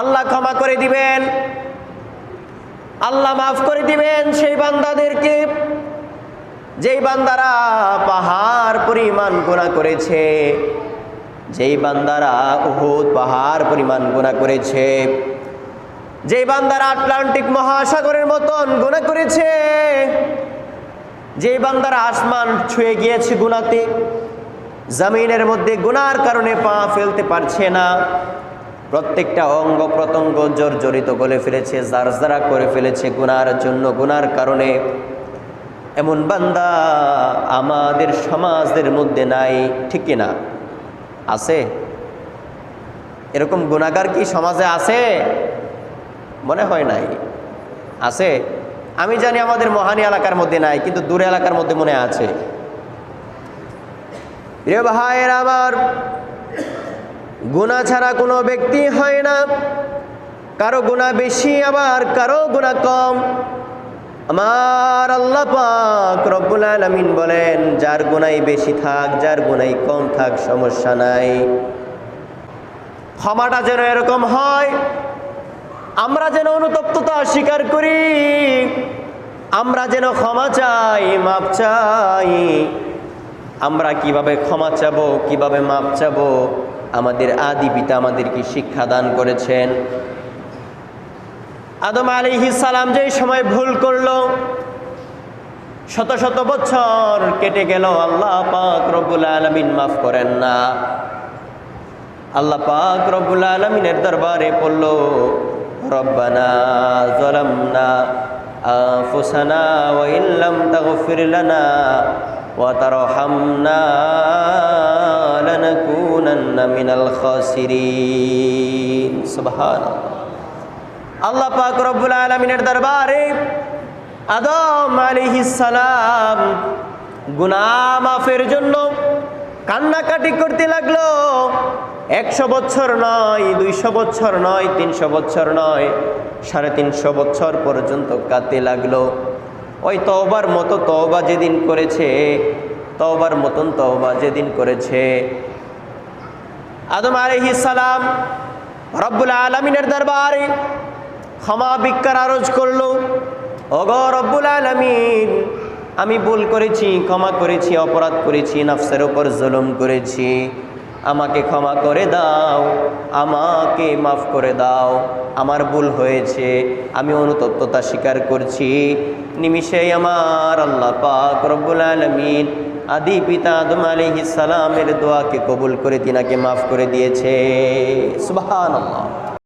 আল্লাহ ক্ষমা করে দিবেন, আল্লাহ মাফ করে দিবেন সেই বান্দাদেরকে যেই বান্দারা পাহাড় পরিমাণ গুনাহ করেছে, যেই বান্দারা উহুদ পাহাড় পরিমাণ গুনাহ করেছে, যেই বান্দারা আটলান্টিক মহাসাগরের মতন গুনাহ করেছে, যেই বান্দারা আসমান ছুঁয়ে গিয়েছে গুনাহতে, জমিনের মধ্যে গুনাহর কারণে পা ফেলতে পারছে না, প্রত্যেকটা অঙ্গ প্রত্যঙ্গ জর্জরিত গলে ফেলেছে, জারজারা করে ফেলেছে গুনাহর জন্য, গুনাহর কারণে, এমন বান্দা আমাদের সমাজের মধ্যে নাই, ঠিক কিনা? আছে? এরকম গুনাহগার কি সমাজে আছে? মনে হয় নাই। আছে? আমি জানি আমাদের মহানী এলাকার মধ্যে নাই, কিন্তু দূরে এলাকার মধ্যে মনে আছে। প্রিয় ভাইয়েরা আমার, গুনাহ ছাড়া কোনো ব্যক্তি হয় না। কারো গুনাহ বেশি, আবার কারো গুনাহ কম। আমার আল্লাহ পাক রব্বুল আলামিন বলেন, যার গুনাহ বেশি থাক, যার গুনাহ কম থাক, সমস্যা নাই। ক্ষমাটা যেন এরকম হয়, আমরা যেন অনুতপ্ততা স্বীকার করি, আমরা যেন ক্ষমা চাই, মাপ চাই। আমরা কিভাবে ক্ষমা চাবো, কিভাবে মাপ চাবো, আমাদের আদি পিতা আমাদেরকে শিক্ষা দান করেছেন। আদম আলাইহিস সালাম যেই সময় ভুল করলো, শত শত বছর কেটে গেল, আল্লাহ পাক রব্বুল আলামিন মাফ করেন না। আল্লাহ পাক রব্বুল আলামিনের দরবারে পড়ল, রব্বানা যালামনা আনফুসানা ওয়া ইল্লাম তাগফির লানা ওয়া তারহামনা লানাকুনান্না মিনাল খাসিরিন। সুবহানাল্লাহ। আল্লাহ পাক রব্বুল আলামিনের দরবারে আদম আলাইহিস সালাম গুনাহ মাফের জন্য কান্নাকাটি করতে লাগলো। 100 বছর নয়, 200 বছর নয়, 300 বছর নয়, 350 বছর পর্যন্ত কাঁদতে লাগলো। ওই তওবার মতো তওবা যেদিন করেছে, তওবার মতন তওবা যেদিন করেছে, আদম আলাইহিস সালাম রব্বুল আলামিনের দরবারে ক্ষমা ভিক্ষার আরজ করলো, ওগো রব্বুল আলামিন, আমি ভুল করেছি, ক্ষমা করেছি, অপরাধ করেছি, নফসের উপর জুলুম করেছি, আমাকে ক্ষমা করে দাও, আমাকে মাফ করে দাও, আমার ভুল হয়েছে, আমি অনুতপ্ততা স্বীকার করছি। নিমিষেই আমার আল্লাহ পাক রব্বুল আলামিন আদি পিতা আদম আলাইহিস সালামের দোয়াকে কবুল করে তিনাকে মাফ করে দিয়েছে। সুবহানাল্লাহ।